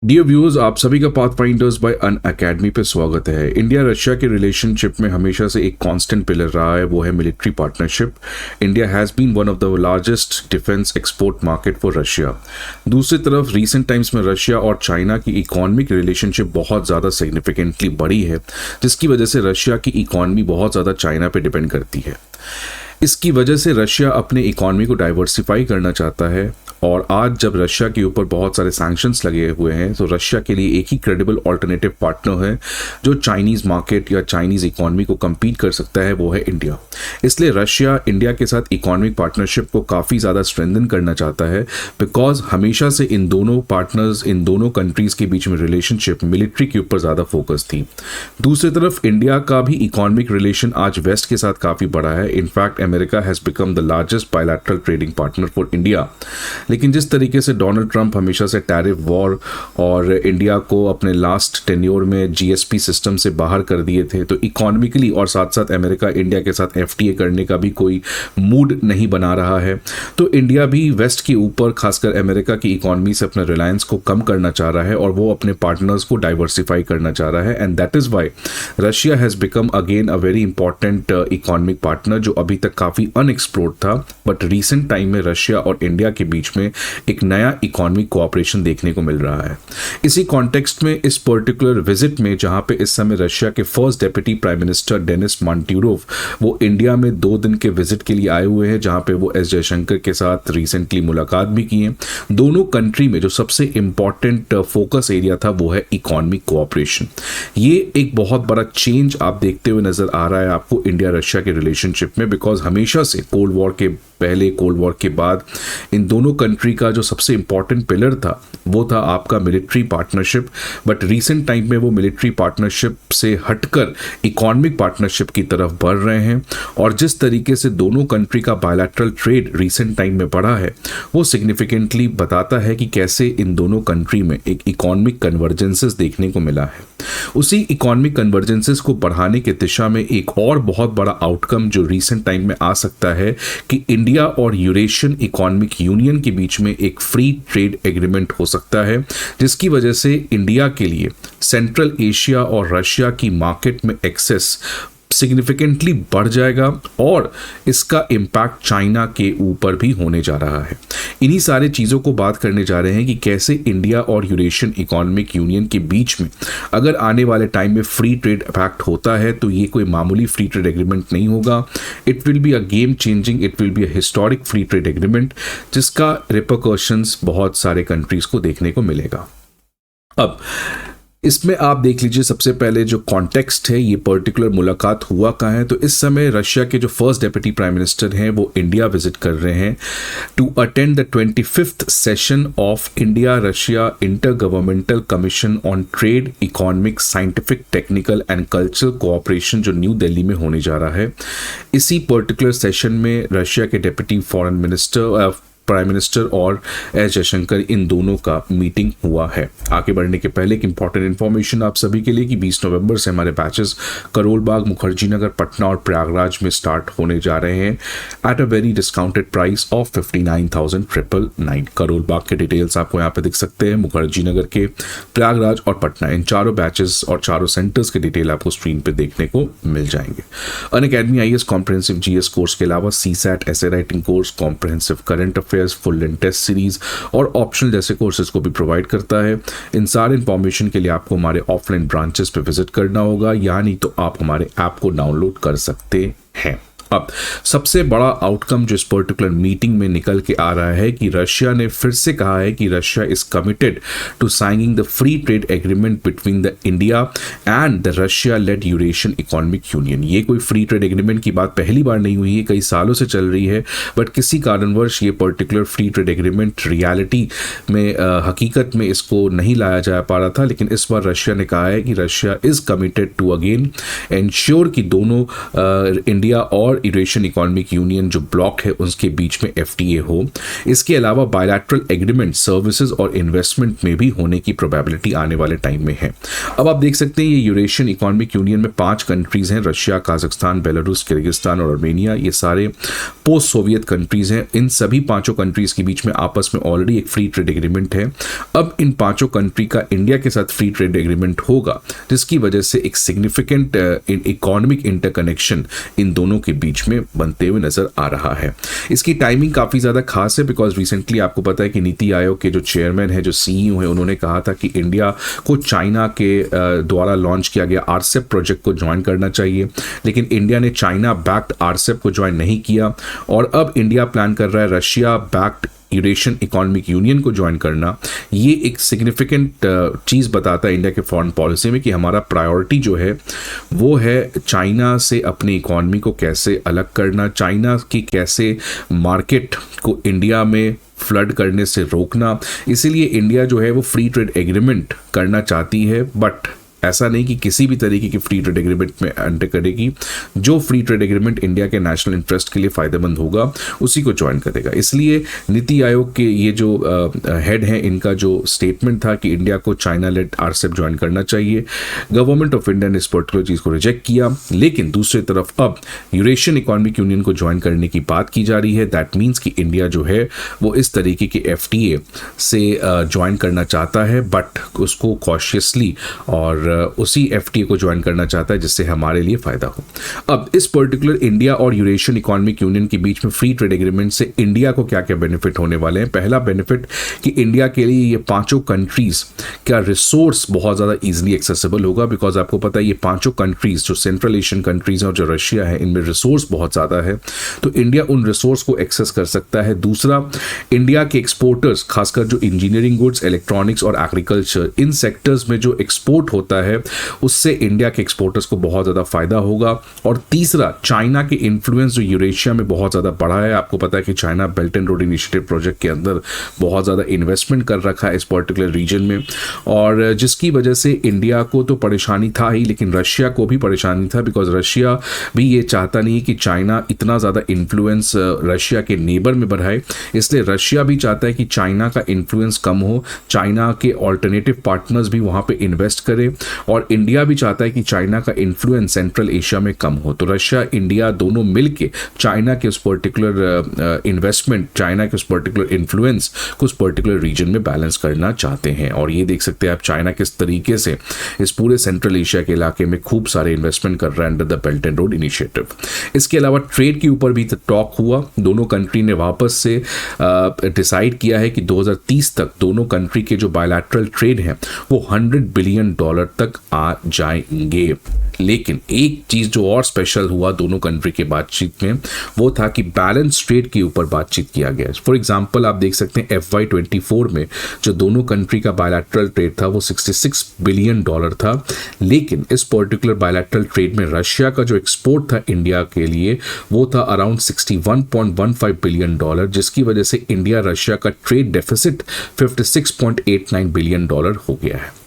Dear viewers, आप सभी का पाथ फाइंडर्स बाय अन अकेडमी पे स्वागत है। इंडिया रशिया के रिलेशनशिप में हमेशा से एक कांस्टेंट पिलर रहा है, वो है military partnership. India has been one of the largest defence export market for Russia. दूसरी तरफ रीसेंट टाइम्स में रशिया और चाइना की इकोनॉमिक रिलेशनशिप बहुत ज़्यादा सिग्निफिकेंटली बढ़ी है, जिसकी वजह से रशिया की इकॉनमी बहुत ज़्यादा चाइना पे डिपेंड करती है। इसकी वजह से रशिया अपने इकॉनमी को डाइवर्सिफाई करना चाहता है, और आज जब रशिया के ऊपर बहुत सारे सैंक्शंस लगे हुए हैं तो रशिया के लिए एक ही क्रेडिबल ऑल्टरनेटिव पार्टनर है जो चाइनीज़ मार्केट या चाइनीज़ इकॉनमी को कम्पीट कर सकता है, वो है इंडिया। इसलिए रशिया इंडिया के साथ इकॉनमिक पार्टनरशिप को काफ़ी ज़्यादा स्ट्रेंथन करना चाहता है, बिकॉज हमेशा से इन दोनों पार्टनर्स, इन दोनों कंट्रीज़ के बीच में रिलेशनशिप मिलिट्री के ऊपर ज़्यादा फोकस थी। दूसरी तरफ इंडिया का भी इकॉनमिक रिलेशन आज वेस्ट के साथ काफ़ी बड़ा है। In fact America has become the largest bilateral trading partner for India. लेकिन जिस तरीके से डोनाल्ड ट्रंप हमेशा से टैरिफ वॉर और इंडिया को अपने लास्ट टेन्योर में जीएसपी सिस्टम से बाहर कर दिए थे, तो इकोनॉमिकली और साथ साथ अमेरिका इंडिया के साथ एफटीए करने का भी कोई मूड नहीं बना रहा है। तो इंडिया भी वेस्ट के ऊपर, खासकर अमेरिका की इकॉनमी से अपने रिलायंस को कम करना चाह रहा है और वो अपने पार्टनर्स को डाइवर्सिफाई करना चाह रहा है। And that is why Russia has become again a very important economic partner, जो अभी तक काफ़ी अनएक्सप्लोर्ड था। बट रिसेंट टाइम में रशिया और इंडिया के बीच में एक नया इकोनॉमिक कोऑपरेशन देखने को मिल रहा है। इसी कॉन्टेक्स्ट में इस पर्टिकुलर विजिट में, जहां पे इस समय रशिया के first deputy prime minister Denis Manturov वो इंडिया में 2 दिन के विजिट के लिए आए हुए हैं, जहां पे वो एस जयशंकर के साथ रिसेंटली मुलाकात भी की है। दोनों कंट्री में जो सबसे इंपॉर्टेंट फोकस एरिया था वो है इकोनॉमिक कोऑपरेशन। ये एक बहुत बड़ा चेंज आप देखते हुए नजर आ रहा है आपको इंडिया रशिया के रिलेशनशिप में, बिकॉज हमेशा से कोल्ड वॉर के पहले, कोल्ड वॉर के बाद इन दोनों कंट्री का जो सबसे इंपॉर्टेंट पिलर था वो था आपका military partnership. But recent time में वो मिलिट्री पार्टनरशिप से हटकर इकोनॉमिक पार्टनरशिप की तरफ बढ़ रहे हैं, और जिस तरीके से दोनों कंट्री का बायलैटरल ट्रेड रीसेंट टाइम में बढ़ा है वो सिग्निफिकेंटली बताता है कि कैसे इन दोनों कंट्री में एक इकोनॉमिक कन्वर्जेंसेस देखने को मिला है। उसी इकोनॉमिक कन्वर्जेंसेस को बढ़ाने की दिशा में एक और बहुत बड़ा आउटकम जो रीसेंट टाइम में आ सकता है कि इंडिया और यूरेशियन इकोनॉमिक यूनियन के बीच में एक फ्री ट्रेड एग्रीमेंट हो सकता है, जिसकी वजह से इंडिया के लिए सेंट्रल एशिया और रशिया की मार्केट में एक्सेस सिग्निफिकेंटली बढ़ जाएगा, और इसका इम्पैक्ट चाइना के ऊपर भी होने जा रहा है। इन्हीं सारे चीज़ों को बात करने जा रहे हैं कि कैसे इंडिया और यूरेशियन इकोनॉमिक यूनियन के बीच में अगर आने वाले टाइम में फ्री ट्रेड पैक्ट होता है तो ये कोई मामूली फ्री ट्रेड एग्रीमेंट नहीं होगा। It will be a game changing, it will be a historic free trade agreement, जिसका रिपरकशंस बहुत सारे कंट्रीज को देखने को मिलेगा। अब इसमें आप देख लीजिए, सबसे पहले जो कॉन्टेक्स्ट है, ये पर्टिकुलर मुलाकात हुआ कहाँ है। तो इस समय रशिया के जो फर्स्ट डेप्यूटी प्राइम मिनिस्टर हैं वो इंडिया विजिट कर रहे हैं to attend the 25th session of India Russia intergovernmental commission on trade, economic, scientific, technical and cultural cooperation, जो न्यू दिल्ली में होने जा रहा है। इसी पर्टिकुलर सेशन में रशिया के deputy foreign minister, prime minister और एस जयशंकर, इन दोनों का मीटिंग हुआ है। आगे बढ़ने के पहले एक इंपॉर्टेंट इन्फॉर्मेशन आप सभी के लिए कि 20 नवंबर से हमारे बैचेस करोल बाग, मुखर्जी नगर, पटना और प्रयागराज में स्टार्ट होने जा रहे हैं at a very discounted price of 59,999। Karol Bagh के डिटेल्स आपको यहाँ पे दिख सकते हैं, मुखर्जी नगर के, प्रयागराज और पटना, इन चारों बैचेस और चारों सेंटर्स के डिटेल आपको स्क्रीन पे देखने को मिल जाएंगे। Unacademy IAS comprehensive GS course के अलावा CSAT, essay writing course, comprehensive current affairs, full length test series और ऑप्शनल जैसे कोर्सेज को भी प्रोवाइड करता है। इन सारे इंफॉर्मेशन के लिए आपको हमारे ऑफलाइन ब्रांचेस पे विजिट करना होगा, या नहीं तो आप हमारे ऐप को डाउनलोड कर सकते हैं। अब सबसे बड़ा आउटकम जो इस पर्टिकुलर मीटिंग में निकल के आ रहा है कि रशिया ने फिर से कहा है कि Russia is committed to signing the free trade agreement between the India and the Russia led Eurasian economic union. ये कोई फ्री ट्रेड एग्रीमेंट की बात पहली बार नहीं हुई है, कई सालों से चल रही है, बट किसी कारणवश ये particular free trade agreement reality में, हकीकत में इसको नहीं लाया जा पा रहा था। लेकिन इस बार रशिया ने कहा है कि Russia is committed to again ensure कि दोनों इंडिया और और यूरेशियन इकोनॉमिक यूनियन जो ब्लॉक है उसके बीच में FTA हो। इसके अलावा बायलैटरल एग्रीमेंट सर्विसेज और इन्वेस्टमेंट में भी होने की प्रोबेबिलिटी आने वाले टाइम में है। अब आप देख सकते हैं ये यूरेशियन इकोनॉमिक यूनियन में 5 कंट्रीज हैं, रशिया, काजाख्स्तान, बेलारूस, किर्गिस्तान और आर्मेनिया। ये सारे पोस्ट सोवियत कंट्रीज हैं। इन सभी 5 कंट्रीज के बीच में आपस में ऑलरेडी एक फ्री ट्रेड एग्रीमेंट है। अब इन 5 कंट्री का इंडिया के साथ फ्री ट्रेड एग्रीमेंट होगा, जिसकी वजह से एक सिग्निफिकेंट इकोनॉमिक इंटरकनेक्शन इन दोनों के बीच में बनते हुए नजर आ रहा है। इसकी टाइमिंग काफी ज्यादा खास है बिकॉज रिसेंटली आपको पता है कि नीति आयोग के जो चेयरमैन है, जो CEO है, उन्होंने कहा था कि इंडिया को चाइना के द्वारा लॉन्च किया गया RCEP प्रोजेक्ट को ज्वाइन करना चाहिए, लेकिन इंडिया ने चाइना बैक्ड RCEP को ज्वाइन नहीं किया और अब इंडिया प्लान कर रहा है Russia backed Eurasian economic union को ज्वाइन करना। ये एक सिग्निफिकेंट चीज़ बताता है इंडिया के फॉरेन पॉलिसी में कि हमारा प्रायोरिटी जो है वो है चाइना से अपनी इकोनॉमी को कैसे अलग करना, चाइना की कैसे मार्केट को इंडिया में फ्लड करने से रोकना। इसीलिए इंडिया जो है वो फ्री ट्रेड एग्रीमेंट करना चाहती है, बट ऐसा नहीं कि किसी भी तरीके की फ्री ट्रेड एग्रीमेंट में एंटर करेगी। जो फ्री ट्रेड एग्रीमेंट इंडिया के नेशनल इंटरेस्ट के लिए फ़ायदेमंद होगा उसी को ज्वाइन करेगा। इसलिए नीति आयोग के ये जो हेड हैं, इनका जो स्टेटमेंट था कि इंडिया को चाइना लेड RCEP ज्वाइन करना चाहिए, गवर्नमेंट ऑफ इंडिया ने इस पर्टिकुलर चीज़ को रिजेक्ट किया। लेकिन दूसरी तरफ अब यूरेशियन इकोनॉमिक यूनियन को ज्वाइन करने की बात की जा रही है। दैट मीन्स कि इंडिया जो है वो इस तरीके के FTA से ज्वाइन करना चाहता है, बट उसको कॉशियसली और उसी FTA को ज्वाइन करना चाहता है जिससे हमारे लिए फायदा हो। अब इस पर्टिकुलर इंडिया और यूरेशियन इकोनॉमिक यूनियन के बीच में फ्री ट्रेड एग्रीमेंट से इंडिया को क्या क्या बेनिफिट होने वाले हैं। पहला बेनिफिट कि इंडिया के लिए ये 5 कंट्रीज का रिसोर्स बहुत ज़्यादा ईजिली एक्सेसिबल होगा, बिकॉज आपको पता है ये 5 कंट्रीज जो सेंट्रल एशियन कंट्रीज हैं और जो रशिया है, इनमें रिसोर्स बहुत ज़्यादा है, तो इंडिया उन रिसोर्स को एक्सेस कर सकता है। दूसरा, इंडिया के एक्सपोर्टर्स, खासकर जो इंजीनियरिंग गुड्स, इलेक्ट्रॉनिक्स और एग्रीकल्चर, इन सेक्टर्स में जो एक्सपोर्ट होता है उससे इंडिया के एक्सपोर्टर्स को बहुत ज़्यादा फायदा होगा। और तीसरा, चाइना के इन्फ्लुएंस जो यूरेशिया में बहुत ज़्यादा बढ़ा है। आपको पता है कि China belt and road initiative project के अंदर बहुत ज़्यादा इन्वेस्टमेंट कर रखा है इस पर्टिकुलर रीजन में, और जिसकी वजह से इंडिया को तो परेशानी था ही, लेकिन रशिया को भी परेशानी था, बिकॉज रशिया भी ये चाहता नहीं कि चाइना इतना ज़्यादा इन्फ्लुएंस रशिया के नेबर में बढ़ाए। इसलिए रशिया भी चाहता है कि चाइना का इन्फ्लुएंस कम हो, चाइना के ऑल्टरनेटिव पार्टनर्स भी वहाँ पे इन्वेस्ट करें, और इंडिया भी चाहता है कि चाइना का इन्फ्लुएंस सेंट्रल एशिया में कम हो। तो रशिया इंडिया दोनों मिलके चाइना के उस पर्टिकुलर इन्वेस्टमेंट, चाइना के उस पर्टिकुलर इन्फ्लुएंस को उस पर्टिकुलर रीजन में बैलेंस करना चाहते हैं। और ये देख सकते हैं आप चाइना किस तरीके से इस पूरे सेंट्रल एशिया के इलाके में खूब सारे इन्वेस्टमेंट कर रहा है under the belt and road initiative. इसके अलावा ट्रेड के ऊपर भी टॉक हुआ। दोनों कंट्री ने वापस से डिसाइड किया है कि 2030 तक दोनों कंट्री के जो बायलैटरल ट्रेड हैं वो $100 बिलियन तक आ जाएंगे। लेकिन एक चीज जो और स्पेशल हुआ दोनों कंट्री के बातचीत में, वो था कि बैलेंस ट्रेड के ऊपर बातचीत किया गया। फॉर एग्जांपल आप देख सकते हैं FY24 में जो दोनों कंट्री का बायलैटरल ट्रेड था वो $66 बिलियन था, लेकिन इस पर्टिकुलर बायलैटरल ट्रेड में रशिया का जो एक्सपोर्ट था इंडिया के लिए वो था अराउंड $61.15 बिलियन, जिसकी वजह से इंडिया रशिया का ट्रेड डेफिसिट $56.89 बिलियन हो गया है।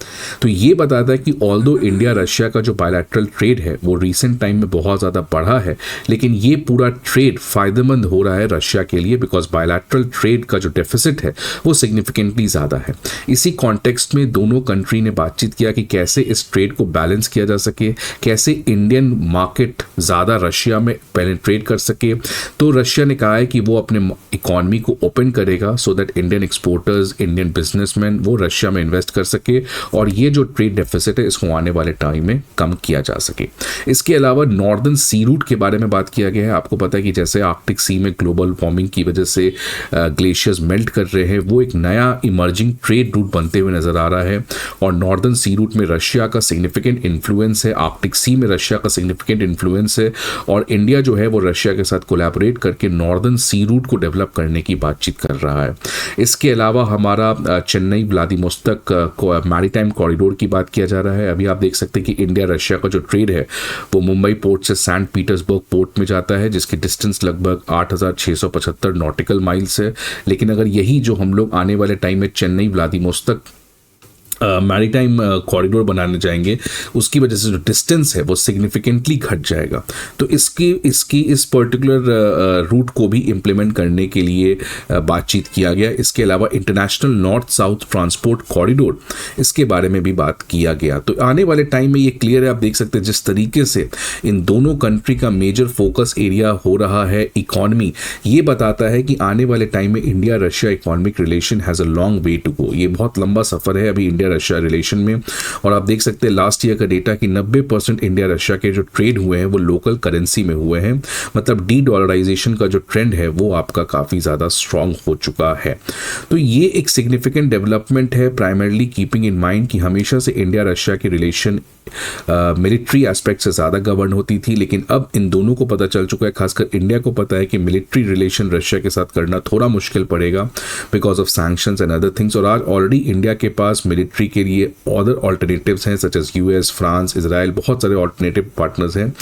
तो ये बताता है कि ऑल्दो इंडिया रशिया का जो बायलैटरल ट्रेड है वो रिसेंट टाइम में बहुत ज़्यादा बढ़ा है, लेकिन ये पूरा ट्रेड फायदेमंद हो रहा है रशिया के लिए, बिकॉज बायलैटरल ट्रेड का जो डेफिसिट है वो सिग्निफिकेंटली ज़्यादा है। इसी कॉन्टेक्स्ट में दोनों कंट्री ने बातचीत किया कि कैसे इस ट्रेड को बैलेंस किया जा सके, कैसे इंडियन मार्केट ज़्यादा रशिया में पेनिट्रेट कर सके। तो रशिया ने कहा है कि वो अपने इकॉनमी को ओपन करेगा so that Indian exporters, Indian businessman वो रशिया में इन्वेस्ट कर सके और ये जो ट्रेड डेफिसिट है इसको आने वाले टाइम में कम किया जा सके। इसके अलावा नॉर्दर्न सी रूट के बारे में बात किया गया है। आपको पता है कि जैसे आर्कटिक सी में ग्लोबल वार्मिंग की वजह से ग्लेशियर्स मेल्ट कर रहे हैं, वो एक नया इमर्जिंग ट्रेड रूट बनते हुए नजर आ रहा है और नॉर्दर्न सी रूट में रशिया का सिग्निफिकेंट इन्फ्लुएंस है, आर्कटिक सी में रशिया का सिग्निफिकेंट इन्फ्लुएंस है और इंडिया जो है वो रशिया के साथ कोलैबोरेट करके नॉर्दर्न सी रूट को डेवलप करने की बातचीत कर रहा है। इसके अलावा हमारा चेन्नई व्लादिवोस्तोक मैरीटाइम कॉरिडोर की बात किया जा रहा है। अभी आप देख सकते हैं कि इंडिया रशिया का जो ट्रेड है वो मुंबई पोर्ट से सेंट पीटर्सबर्ग पोर्ट में जाता है, जिसकी डिस्टेंस लगभग 8,675 नॉटिकल माइल्स है। लेकिन अगर यही जो हम लोग आने वाले टाइम में चेन्नई व्लादिवोस्तोक मैरीटाइम कॉरिडोर बनाने जाएंगे, उसकी वजह से जो डिस्टेंस है वो सिग्निफिकेंटली घट जाएगा। तो इस पर्टिकुलर रूट को भी इम्प्लीमेंट करने के लिए बातचीत किया गया। इसके अलावा international north south transport corridor, इसके बारे में भी बात किया गया। तो आने वाले टाइम में ये क्लियर है, आप देख सकते हैं जिस तरीके से इन दोनों कंट्री का मेजर फोकस एरिया हो रहा है इकॉनमी, ये बताता है कि आने वाले टाइम में India Russia economic relation has a long way to go. ये बहुत लंबा सफ़र है अभी इंडिया रशिया रिलेशन में। और आप देख सकते हैं लास्ट ईयर का डेटा कि 90% इंडिया रशिया के जो ट्रेड हुए हैं वो लोकल करेंसी में हुए हैं, मतलब डी डॉलराइजेशन का जो ट्रेंड है वो आपका काफ़ी ज़्यादा स्ट्रांग हो चुका है। तो ये एक सिग्निफिकेंट डेवलपमेंट है, प्राइमरली कीपिंग इन माइंड कि हमेशा से इंडिया रशिया की रिलेशन मिलिट्री एस्पेक्ट से ज़्यादा गवर्न होती थी, लेकिन अब इन दोनों को पता चल चुका है, खासकर इंडिया को पता है कि मिलिट्री रिलेशन रशिया के साथ करना थोड़ा मुश्किल पड़ेगा because of sanctions and other things. और आज ऑलरेडी इंडिया के पास मिलिट्री के लिए अदर ऑल्टरनेटिव्स हैं, such as US, France, Israel, बहुत सारे ऑल्टरनेटिव पार्टनर्स हैं।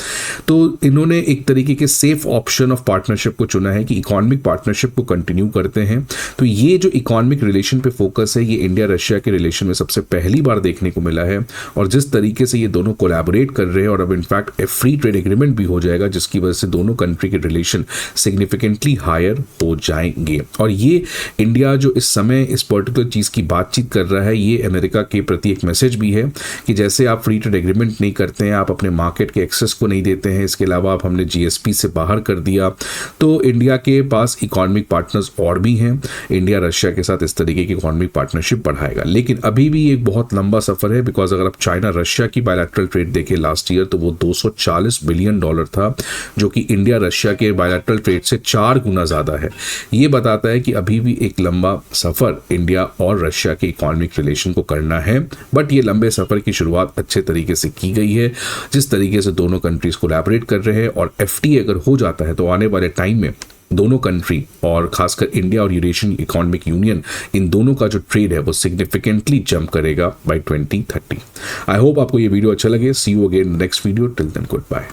तो इन्होंने एक तरीके के सेफ ऑप्शन ऑफ पार्टनरशिप को चुना है कि इकोनॉमिक पार्टनरशिप को कंटिन्यू करते हैं। तो ये जो इकोनॉमिक रिलेशन पे फोकस है, ये इंडिया रशिया के रिलेशन में सबसे पहली बार देखने को मिला है। और जिस तरीके से ये दोनों कोलैबोरेट कर रहे हैं, और अब इनफैक्ट ए फ्री ट्रेड एग्रीमेंट भी हो जाएगा, जिसकी वजह से दोनों कंट्री के रिलेशन सिग्निफिकेंटली हायर हो जाएंगे। और ये इंडिया जो इस समय इस पर्टिकुलर चीज़ की बातचीत कर रहा है, ये अमेरिका के प्रति एक मैसेज भी है कि जैसे आप फ्री ट्रेड एग्रीमेंट नहीं करते हैं, आप अपने मार्केट के एक्सेस को नहीं देते हैं, इसके अलावा आप हमने जीएसपी से बाहर कर दिया, तो इंडिया के पास इकोनॉमिक पार्टनर्स और भी हैं। इंडिया रशिया के साथ इस तरीके की इकोनॉमिक पार्टनरशिप बढ़ाएगा, लेकिन अभी भी एक बहुत लंबा सफर है। बिकॉज अगर आप चाइना रशिया की बायलैटरल ट्रेड देखें लास्ट ईयर, तो वो $240 बिलियन था, जो कि इंडिया रशिया के बायलैटरल ट्रेड से 4 गुना ज़्यादा है। ये बताता है कि अभी भी एक लंबा सफ़र इंडिया और रशिया के इकोनॉमिक रिलेशन को करना है, बट ये लंबे सफ़र की शुरुआत अच्छे तरीके से की गई है। जिस तरीके से दोनों कंट्रीज कोलैबोरेट कर रहे हैं, और FTA अगर हो जाता है तो आने वाले टाइम में दोनों कंट्री और खासकर इंडिया और यूरेशियन इकोनॉमिक यूनियन, इन दोनों का जो ट्रेड है वो सिग्निफिकेंटली जंप करेगा बाय 2030। आई होप आपको ये वीडियो अच्छा लगे। See you again next video, till then good bye.